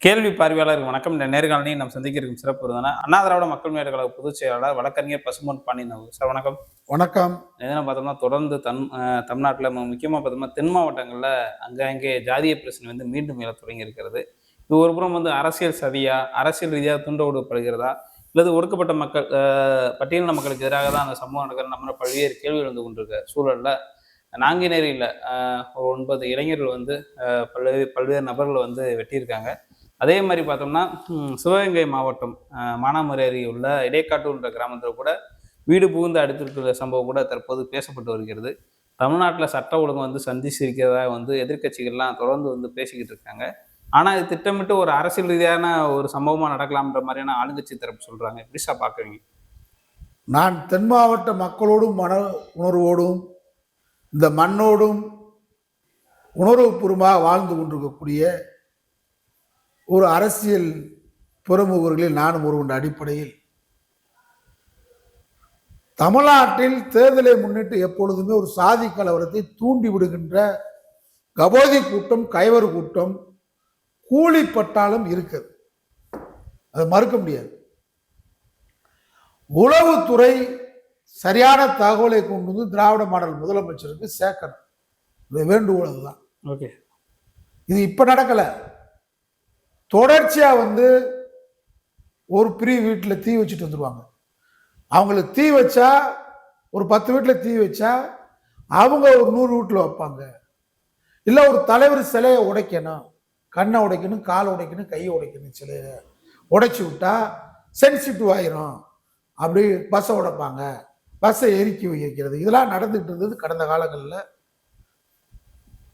கேள்வி பார்வையாளருக்கு வணக்கம். இந்த நேர்காணலையும் நாம் சந்திக்க இருக்கும் சிறப்பு விருந்தினர் அண்ணா திராவிட மக்கள் முன்னேற்ற கழக பொதுச் செயலாளர் வழக்கறிஞர் பசும்பொன் பாண்டியன் அவர்கள். சார் வணக்கம். வணக்கம். எதுனா பார்த்தோம்னா தொடர்ந்து தமிழ்நாட்டில் முக்கியமாக பார்த்தோம்னா தென் மாவட்டங்களில் அங்கே ஜாதிய பிரச்சனை வந்து மீண்டும் எழ தொடங்கி இருக்கிறது. இது ஒரு புறம் வந்து அரசியல் சதியா, அரசியல் ரீதியாக தூண்டப்படுகிறதா, அல்லது ஒடுக்கப்பட்ட மக்கள் பட்டியலின மக்களுக்கு எதிராக தான் அந்த சம்பவம் நடக்கிற நம்ம பல்வேறு கேள்வி எழுந்து கொண்டிருக்க சூழலில் நாங்குநேரியில் 9 இளைஞர்கள் வந்து பல்வேறு நபர்கள் வந்து வெட்டியிருக்காங்க. அதே மாதிரி பார்த்தோம்னா சிவகங்கை மாவட்டம் மானாமரி அருகே உள்ள இடைக்காட்டூர்ன்ற கிராமத்தில் கூட வீடு புகுந்து அடித்திருக்கிற சம்பவம் கூட தற்போது பேசப்பட்டு வருகிறது. தமிழ்நாட்டில் சட்ட ஒழுங்கு வந்து சந்திச்சிருக்கிறதா வந்து எதிர்கட்சிகள்லாம் தொடர்ந்து வந்து பேசிக்கிட்டு இருக்காங்க. ஆனால் இது திட்டமிட்டு ஒரு அரசியல் ரீதியான ஒரு சம்பவமாக நடக்கலாம்ன்ற மாதிரியான ஆளுங்கட்சி தரப்பு சொல்கிறாங்க. எப்படி சார் பார்க்குறீங்க? நான் தென் மாவட்ட மக்களோடும் மன உணர்வோடும் இந்த மண்ணோடும் உணர்வுபூர்வமாக வாழ்ந்து கொண்டிருக்கக்கூடிய ஒரு அரசியல் பிரமுகர்களில் நானும் ஒருவன் அடிப்படையில் தமிழ்நாட்டில் தேர்தலை முன்னிட்டு எப்பொழுதுமே ஒரு சாதி கலவரத்தை தூண்டி விடுகின்ற கபோதி கூட்டம், கைவர் கூட்டம், கூலிப்பட்டாலும் இருக்குது. அதை மறுக்க முடியாது. உளவுத்துறை சரியான தகவலை கொண்டு வந்து திராவிட மாடல் முதலமைச்சருக்கு சேர்க்கணும். இது வேண்டுகோள். அதுதான். ஓகே. இது இப்ப நடக்கல. தொடர்ச்சியா வந்து ஒரு பிரிவு வீட்டில் தீ வச்சுட்டு வந்துடுவாங்க. அவங்களுக்கு தீ வச்சா ஒரு 10 வீட்டில் தீ வச்சா அவங்க ஒரு 100 வீட்டில் வைப்பாங்க. இல்லை ஒரு தலைவர் சிலையை உடைக்கணும், கண்ணை உடைக்கணும், காலை உடைக்கணும், கையை உடைக்கணும், சிலையை உடைச்சி விட்டா சென்சிட்டிவ் ஆயிரும், அப்படி பஸ்ஸை உடைப்பாங்க, பஸ்ஸை எரிக்கி வைக்கிறது, இதெல்லாம் நடந்துகிட்டு இருந்தது கடந்த காலங்களில்.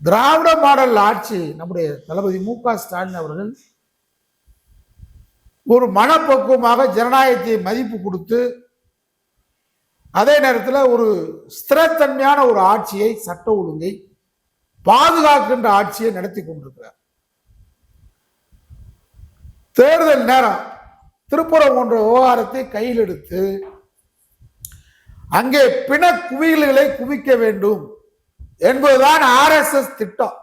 திராவிட மாடல் ஆட்சி நம்முடைய தளபதி மு.க. ஸ்டாலின் அவர்கள் ஒரு மனப்பக்குவமாக ஜனநாயகத்தை மதிப்பு கொடுத்து அதே நேரத்தில் ஒரு ஸ்திரத்தன்மையான ஒரு ஆட்சியை, சட்ட ஒழுங்கை பாதுகாக்கின்ற ஆட்சியை நடத்தி கொண்டிருக்கிறார். தேர்தல் நேரம் திருப்புரம் போன்ற விவகாரத்தை கையில் எடுத்து அங்கே பிண குவியல்களை குவிக்க வேண்டும் என்பதுதான் RSS திட்டம்,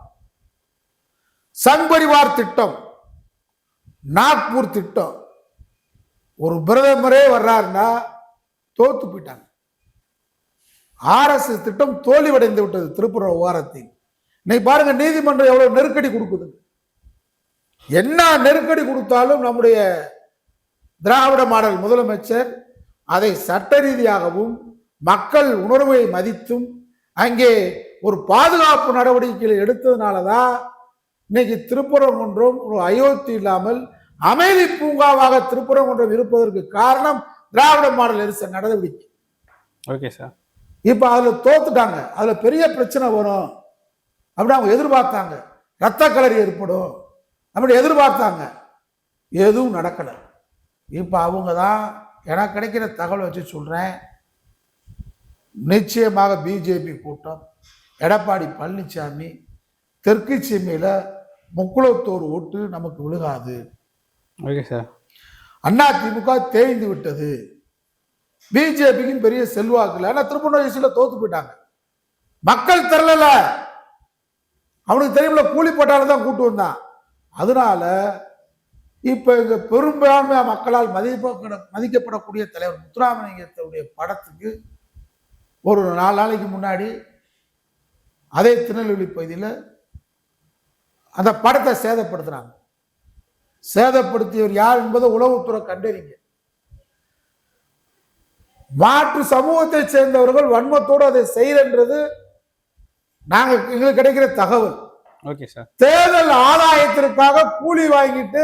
சங் பரிவார் திட்டம், நாக்பூர் திட்டம். ஒரு பிரதமரே வர்றாருன்னா தோத்து போயிட்டாங்க. RSS திட்டம் தோல்வியடைந்து விட்டது திருப்புரம் விவகாரத்தில். இன்னைக்கு பாருங்க, நீதிமன்றம் எவ்வளவு நெருக்கடி கொடுக்குது. என்ன நெருக்கடி கொடுத்தாலும் நம்முடைய திராவிட மாடல் முதலமைச்சர் அதை சட்ட ரீதியாகவும் மக்கள் உணர்வை மதித்தும் அங்கே ஒரு பாதுகாப்பு நடவடிக்கைகளை எடுத்ததுனாலதான் இன்னைக்கு திருப்பரங்குன்றம் ஒரு அயோத்தி இல்லாமல் அமைதி பூங்காவாக திருப்பரங்குன்றம் இருப்பதற்கு காரணம் திராவிட மாடல் அரசு நடவடிக்கை. Okay sir. இப்ப அதுல தோத்துட்டாங்க. அதுல பெரிய பிரச்சனை வரும் அப்படி அவங்க எதிர்பார்த்தாங்க. ரத்த கலரி ஏற்படும் அப்படி எதிர்பார்த்தாங்க. எதுவும் நடக்கல. இப்ப அவங்க தான் எனக்கு கிடைக்கிற தகவல் வச்சு சொல்றேன், நிச்சயமாக பிஜேபி கூட்டம், எடப்பாடி பழனிசாமி தெற்கு சீமையில முக்குளத்தோர் ஓட்டு நமக்கு விழுகாது. Okay sir. அதிமுக தேய்ந்து விட்டது. பிஜேபிக்கும் பெரிய செல்வாக்கு இல்லை. ஆனா திருப்பூர் தோத்து போயிட்டாங்க. மக்கள் திரளல. அவனுக்கு தெரியும்ல, கூலி போட்டாலும் தான் கூட்டு வந்தான். அதனால இப்ப இங்க பெரும்பான்மை மக்களால் மதிக்கப்படக்கூடிய தலைவர் முத்துராமலிங்கத்துடைய படத்துக்கு ஒரு 4 நாளைக்கு முன்னாடி அதே திருநெல்வேலி பகுதியில் அந்த படத்தை சேதப்படுத்துறாங்க. சேதப்படுத்தியவர் யார் என்பதை உளவுத்துறை கண்டறிங்க. மாற்று சமூகத்தை சேர்ந்தவர்கள் வன்மத்தோடு அதை செய்யறது எங்களுக்கு கிடைக்கிற தகவல். Okay sir. தேர்தல் ஆதாயத்திற்காக கூலி வாங்கிட்டு,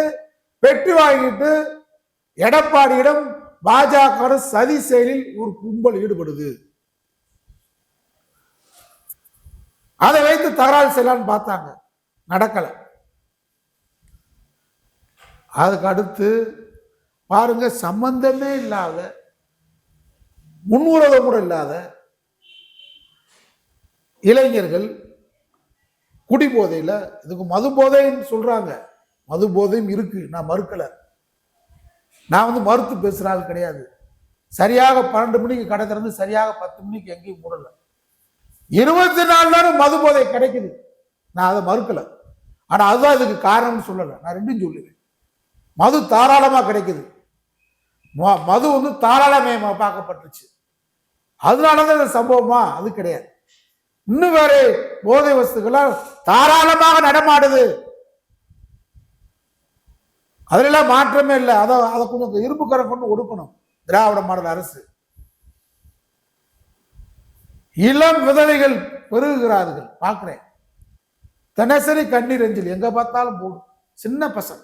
பெட்டி வாங்கிட்டு எடப்பாடியிடம் பாஜக சதி செயலில் ஒரு கும்பல் ஈடுபடுது. அதை வைத்து தகராறு செய்யலான்னு பார்த்தாங்க, நடக்கல. அதுக்கு அடுத்து பாருங்க, சம்பந்தமே இல்லாத, முன்னுறவும் கூட இல்லாத இளைஞர்கள் குடி போதையில், இதுக்கு மது போதைன்னு சொல்றாங்க. மது போதையும் இருக்கு, நான் மறுக்கல. நான் வந்து மறுத்து பேசுற ஆள் கிடையாது. சரியாக 12 மணிக்கு கடை திறந்து சரியாக 10 மணிக்கு எங்கேயும் மூடல. 24 நேரம் மது போதை கிடைக்குது, நான் அதை மறுக்கல. ஆனா அதுதான் இதுக்கு காரணம்னு சொல்லலை. நான் ரெண்டும் சொல்லுவேன். மது தாராளமா கிடைக்குது. மது வந்து தாராளமயமா பார்க்கப்பட்டுச்சு. அதனாலதான் இந்த சம்பவமா? அது கிடையாது. இன்னும் வேற போதை வஸ்துக்களால் தாராளமாக நடமாடுது. அதுல மாற்றமே இல்லை. அதை கொஞ்சம் இரும்பு கரம் கொண்டு ஒடுக்கணும் திராவிட மாடல் அரசு. இளம் விதவைகள் பெருகுகிறார்கள், பார்க்கிறேன். தினசரி கண்ணீர் அஞ்சல் எங்க பார்த்தாலும் போடும். சின்ன பசங்க.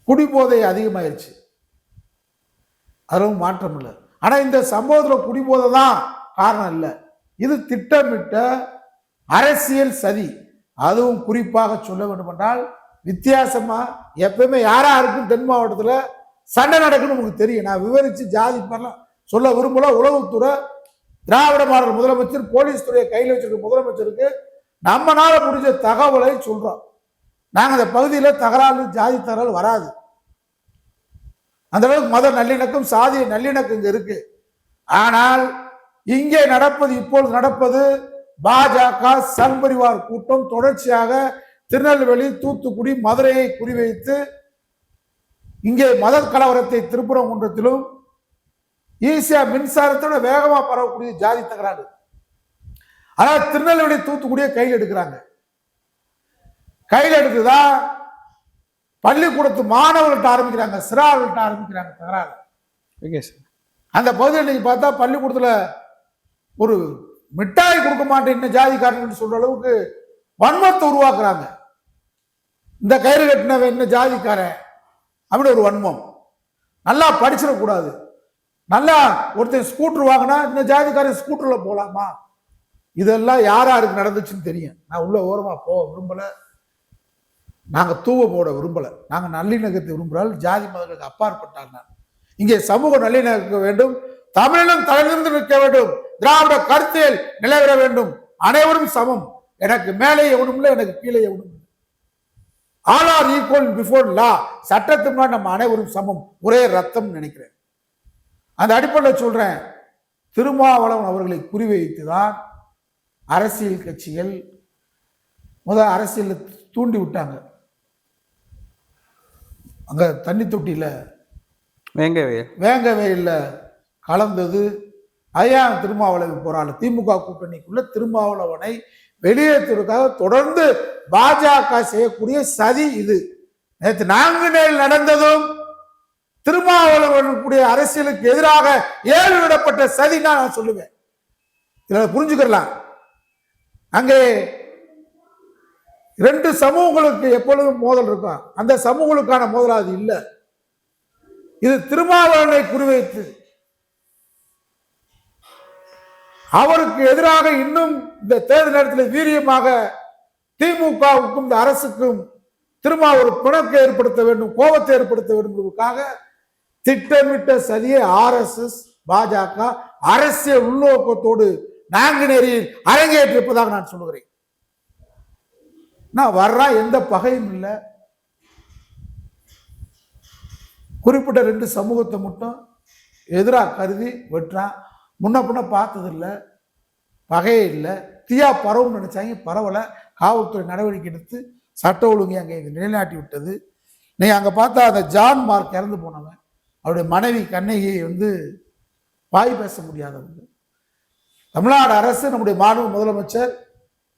குடிபோதை அதிகமாயிருச்சு. அதுவும் மாற்றம் இல்லை. ஆனா இந்த சம்பவத்துல குடிபோதை தான் காரணம் இல்லை. இது திட்டமிட்ட அரசியல் சதி. அதுவும் குறிப்பாக சொல்ல வேண்டும் என்றால், வித்தியாசமா எப்பயுமே யாரா இருக்கும் தென் மாவட்டத்துல சண்டை நடக்குன்னு உங்களுக்கு தெரியும். நான் விவரிச்சு ஜாதி பேர்லாம் சொல்ல விரும்பல. உளவுத்துறை, திராவிட மாடல் முதலமைச்சர், போலீஸ் துறையை கையில் வச்சிருக்க முதலமைச்சருக்கு நம்மனால முடிஞ்ச தகவலை சொல்றோம். நாங்க அந்த பகுதியில் தகராறு, ஜாதி தகராறு வராது. அந்த அளவுக்கு மத நல்லிணக்கம், சாதிய நல்லிணக்கம் இங்க இருக்கு. ஆனால் இங்கே நடப்பது, இப்பொழுது நடப்பது பாஜக சங் பரிவார் கூட்டம் தொடர்ச்சியாக திருநெல்வேலி, தூத்துக்குடி, மதுரையை குறிவைத்து இங்கே மத கலவரத்தை திருப்பரங்குன்றத்திலும் ஈஸியா மின்சாரத்தோட வேகமா பரவக்கூடிய ஜாதி தகராறு. ஆனால் திருநெல்வேலி, தூத்துக்குடியை கையில் எடுக்கிறாங்க. கையில் எடுத்துதான் பள்ளிக்கூடத்து மாணவர்கள்ட்ட ஆரம்பிக்கிறாங்க, சிறார்கள்ட்ட ஆரம்பிக்கிறாங்க தகராறு. அந்த பகுதியில் நீங்க பார்த்தா பள்ளிக்கூடத்துல ஒரு மிட்டாய் கொடுக்க மாட்டேன் இன்னும் ஜாதிக்காரன் சொல்ற அளவுக்கு வன்மத்தை உருவாக்குறாங்க. இந்த கயிறு கட்டினவன் இன்னும் ஜாதிக்காரன் அப்படி ஒரு வன்மம். நல்லா படிச்சிடக்கூடாது. நல்லா ஒருத்தர் ஸ்கூட்டர் வாங்கினா இந்த ஜாதிக்காரன் ஸ்கூட்டர்ல போலாமா? இதெல்லாம் யாருக்கு நடந்துச்சுன்னு தெரியும். நான் உள்ள ஓரமா போக விரும்பல. நாங்க தூவ போட விரும்பல. நாங்க நல்லிணக்கத்தை விரும்புகிறால் ஜாதி மதங்களுக்கு அப்பாற்பட்டால் நான் இங்கே சமூக நல்லிணக்க வேண்டும். தமிழினம் தலைநிமிர்ந்து நிற்க வேண்டும். திராவிட கருத்தியல் நிலைவர வேண்டும். அனைவரும் சமம். எனக்கு மேலே எவனும் இல்லை, எனக்கு கீழே எவனும் இல்லை. All are equal before law. சட்டத்துக்கு முன்னாடி நம்ம அனைவரும் சமம், ஒரே ரத்தம் நினைக்கிறேன். அந்த அடிப்படையில் சொல்றேன், திருமாவளவன் அவர்களை குறிவைத்துதான் அரசியல் கட்சிகள் அரசியல் தூண்டி விட்டாங்க. அங்க தண்ணி தொட்டியில வேங்கவேல கலந்தது ஐயா திருமாவளவன் போராட்டம். திமுக கூட்டணிக்குள்ள திருமாவளவனை வெளியேற்றுவதற்காக தொடர்ந்து பாஜக செய்யக்கூடிய சதி இது. நேற்று நாங்குநேரில் நடந்ததும் திருமாவளவனுடைய அரசியலுக்கு எதிராக ஏழுவிடப்பட்ட சதி தான் நான் சொல்லுவேன். இதில் புரிஞ்சுக்கலாம். அங்கே இரண்டு சமூகங்களுக்கு எப்பொழுதும் மோதல் இருக்கும். அந்த சமூகங்களுக்கான மோதல் அது இல்லை. இது திருமாவளவனை குறிவைத்து அவருக்கு எதிராக இன்னும் இந்த தேர்தல் நேரத்தில் வீரியமாக திமுகவுக்கும் இந்த அரசுக்கும் திரும்ப ஒரு பிணக்கை ஏற்படுத்த வேண்டும், கோபத்தை ஏற்படுத்த வேண்டும் என்பதற்காக திட்டமிட்ட சதியை RSS பாஜக அரசியல் உள்நோக்கத்தோடு நாங்குநேரியில் அரங்கேற்றிருப்பதாக நான் சொல்லுகிறேன். நான் வர்றா எந்த பகையும் இல்லை. குறிப்பிட்ட ரெண்டு சமூகத்தை மட்டும் எதிராக கருதி வெட்டுறான். முன்ன பின்ன பார்த்ததில்லை, பகையே இல்லை. தீயா பரவும் நினைச்சாங்க, பரவலை. காவல்துறை நடவடிக்கை எடுத்து சட்ட ஒழுங்கை அங்கே நிலைநாட்டி விட்டது. நீ அங்கே பார்த்தா அந்த ஜான் மார்க் இறந்து போனவன், அவருடைய மனைவி கண்ணகியை வாய் பேச முடியாதவங்க. தமிழ்நாடு அரசு, நம்முடைய மாண்பு முதலமைச்சர்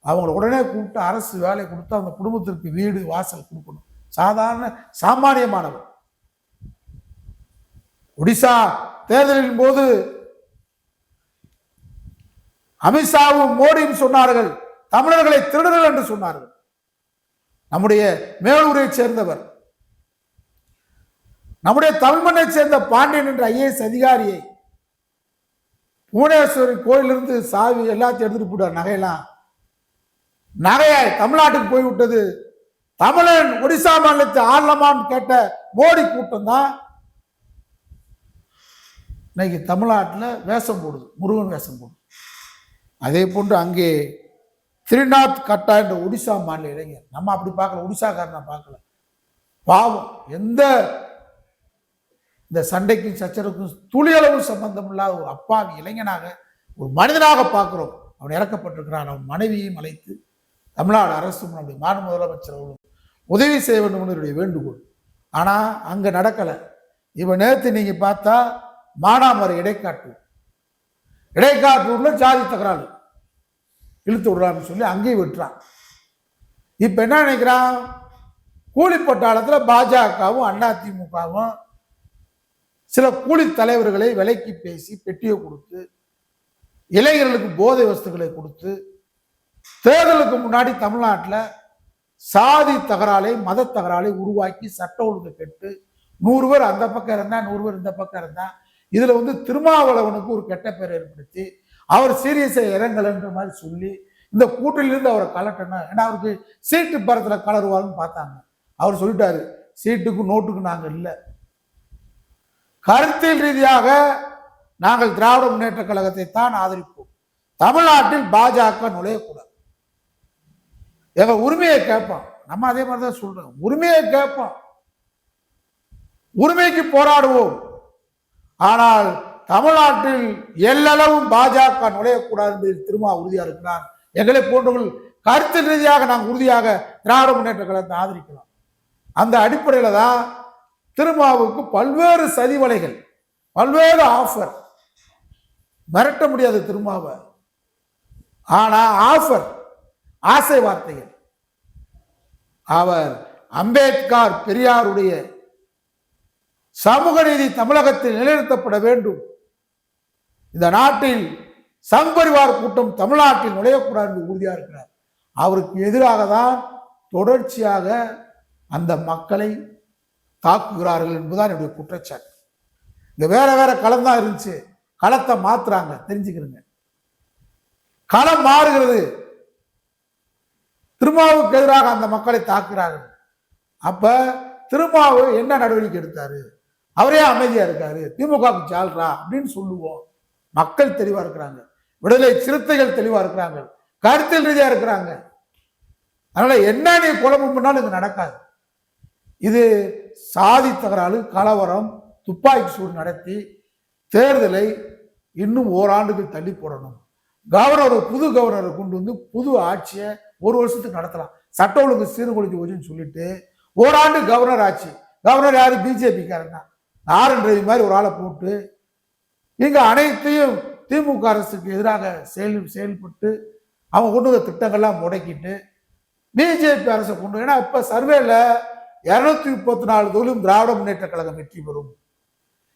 அவங்களை உடனே கூப்பிட்டு அரசு வேலை கொடுத்து அந்த குடும்பத்திற்கு வீடு வாசல் கொடுக்கணும். சாதாரண சாமானியமானவர். ஒடிசா தேர்தலின் போது அமித்ஷாவும் மோடியும் சொன்னார்கள், தமிழர்களை திருடர்கள் என்று சொன்னார்கள். நம்முடைய மேலூரை சேர்ந்தவர், நம்முடைய தமிழ்மண்ணை சேர்ந்த பாண்டியன் என்ற IAS அதிகாரியை புவனேஸ்வரி கோயிலிருந்து சாவி எல்லாத்தையும் எடுத்துட்டு போட்டார். நகையை தமிழ்நாட்டுக்கு போய்விட்டது. தமிழன் ஒடிசா மாநிலத்தை ஆளமான்னு கேட்ட மோடி கூட்டம் தான் இன்னைக்கு தமிழ்நாட்டில் வேஷம் போடுது, முருகன் வேஷம் போடுது. அதே போன்று அங்கே திரிநாத் கட்டா என்ற ஒடிசா மாநில இளைஞர், நம்ம அப்படி பார்க்கல, ஒடிசாக்காரனை பார்க்கல, பாவம். எந்த இந்த சண்டைக்கும் சச்சரவுக்கும் துளியளவு சம்பந்தம் இல்லாத ஒரு அப்பாவி இளைஞனாக, ஒரு மனிதனாக பார்க்கிறோம். அவன் இறக்கப்பட்டிருக்கிறான். அவன் மனைவியையும் அழைத்து தமிழ்நாடு அரசும் நம்முடைய மாநில முதலமைச்சர் அவர்களும் உதவி செய்ய வேண்டும் என்னுடைய வேண்டுகோள். ஆனா அங்க நடக்கல. இவன் நேற்று நீங்க பார்த்தா மானாமரம் இடைக்காட்டூர்ல ஜாதி தகராறு இழுத்து விடுறான்னு சொல்லி அங்கேயும் விட்டுறான். இப்ப என்ன நினைக்கிறான், கூலி பட்டாளத்துல பாஜகவும் அதிமுகவும் சில கூலி தலைவர்களை விலைக்கு பேசி பெட்டியை கொடுத்து இளைஞர்களுக்கு போதை வஸ்துக்களை கொடுத்து தேர்தலுக்கு முன்னாடி தமிழ்நாட்டில் சாதி தகராலை மத தகராலை உருவாக்கி சட்ட ஒழுங்கு கெட்டு 100 பேர் அந்த பக்கம் இருந்தா 100 பேர் இந்த பக்கம் இருந்தா இதுல திருமாவளவனுக்கு ஒரு கெட்ட பேர் ஏற்படுத்தி அவர் சீரியஸா இறங்கலன்ற மாதிரி சொல்லி இந்த கூட்டிலிருந்து அவரை கலட்டணும். ஏன்னா அவருக்கு சீட்டு பரத்துல கலருவாருன்னு பார்த்தாங்க. அவர் சொல்லிட்டாரு, சீட்டுக்கு நோட்டுக்கு நாங்கள் இல்லை, கருத்தியல் ரீதியாக நாங்கள் திராவிட முன்னேற்ற கழகத்தை தான் ஆதரிப்போம், தமிழ்நாட்டில் பாஜக நுழையக்கூடாது, எங்க உரிமையை கேட்போம். நம்ம அதே மாதிரிதான் சொல்றோம், உரிமையை கேட்போம், உரிமைக்கு போராடுவோம். ஆனால் தமிழ்நாட்டில் எல்லளவும் பாஜக நுழையக்கூடாது என்பதில் திருமா உறுதியா இருக்கிறார். எங்களை போன்றவர்கள் கருத்தியல் ரீதியாக நாங்கள் உறுதியாக திராவிட முன்னேற்ற கழகத்தை ஆதரிக்கலாம். அந்த அடிப்படையில தான் திருமாவுக்கு பல்வேறு சதிவலைகள், பல்வேறு ஆஃபர். மிரட்ட முடியாது திருமாவை, ஆனா ஆஃபர், ஆசை வார்த்தைகள். அவர் அம்பேத்கர் பெரியாருடைய சமூக நீதி தமிழகத்தில் நிலைநிறுத்தப்பட வேண்டும், இந்த நாட்டில் சங்பரிவார் கூட்டம் தமிழ்நாட்டில் நுழையக்கூடாது என்று உறுதியா இருக்கிறார். அவருக்கு எதிராக தான் தொடர்ச்சியாக அந்த மக்களை தாக்குகிறார்கள் என்பதுதான் என்னுடைய குற்றச்சாட்டு. இங்க வேற வேற களம் தான் இருந்துச்சு, களத்தை மாத்துறாங்க, தெரிஞ்சுக்கிறீங்க. களம் மாறுகிறது, திருமாவுக்கு எதிராக அந்த மக்களை தாக்குறார்கள். அப்ப திருமாவு என்ன நடவடிக்கை எடுத்தாரு, அவரே அமைதியா இருக்காரு, திமுகவுக்கு சால்றா அப்படின்னு சொல்லுவோம். மக்கள் தெளிவா இருக்கிறாங்க, விடுதலை சிறுத்தைகள் தெளிவா இருக்கிறாங்க, கருத்தியல் ரீதியா இருக்கிறாங்க. அதனால என்ன நீ குழம்பு பண்ணாலும் இது நடக்காது. இது சாதி தகராறு, கலவரம், துப்பாக்கி சூடு நடத்தி தேர்தலை இன்னும் ஓராண்டுக்கு தள்ளி போடணும். கவர்னர், புது கவர்னரை கொண்டு வந்து புது ஆட்சியை 1 வருஷத்துக்கு நடத்தலாம், சட்ட ஒழுங்கு சீர்குலைஞ்சு போச்சுன்னு சொல்லிட்டு ஓராண்டு கவர்னர் ஆட்சி. கவர்னர் யாரு, பிஜேபிக்காரன் தான். ஆர்.என். ரவி மாதிரி ஒரு ஆளை போட்டு இங்க அனைத்தையும் திமுக அரசுக்கு எதிராக செயல்பட்டு அவங்க கொண்டு வந்த திட்டங்கள்லாம் முடக்கிட்டு பிஜேபி அரசை கொண்டு, ஏன்னா இப்ப சர்வேல 234 தொகுதியும் திராவிட முன்னேற்ற கழகம் வெற்றி பெறும்,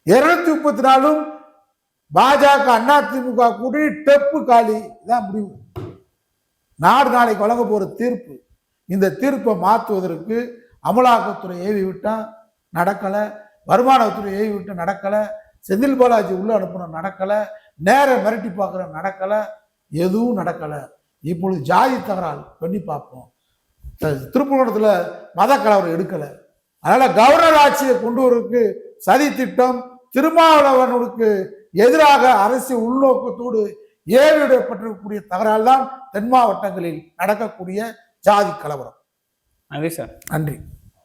234 பாஜக அதிமுக கூட்டணி டெப்பு காலி தான் முடிவு. நாடு நாளைக்கு வழங்க போற தீர்ப்பு, இந்த தீர்ப்பை மாற்றுவதற்கு அமலாக்கத்துறை ஏவி விட்டா நடக்கல, வருமானத்துறை ஏவி விட்டு நடக்கல, செந்தில் பாலாஜி உள்ள அனுப்புன நடக்கல, நேர மிரட்டி பார்க்குற நடக்கல, எதுவும் நடக்கல. இப்பொழுது ஜாதி தகராறு பண்ணி பார்ப்போம். திருப்பூரத்துல மத கலவரம் எடுக்கல. அதனால கவர்னர் ஆட்சியை கொண்டு வருவதற்கு சதி திட்டம், திருமாவளவனுக்கு எதிராக அரசியல் உள்நோக்கத்தோடு ஏவிடப்பட்டிருக்கக்கூடிய தகராறு தான் தென் மாவட்டங்களில் நடக்கக்கூடிய ஜாதி கலவரம். நன்றி சார். நன்றி.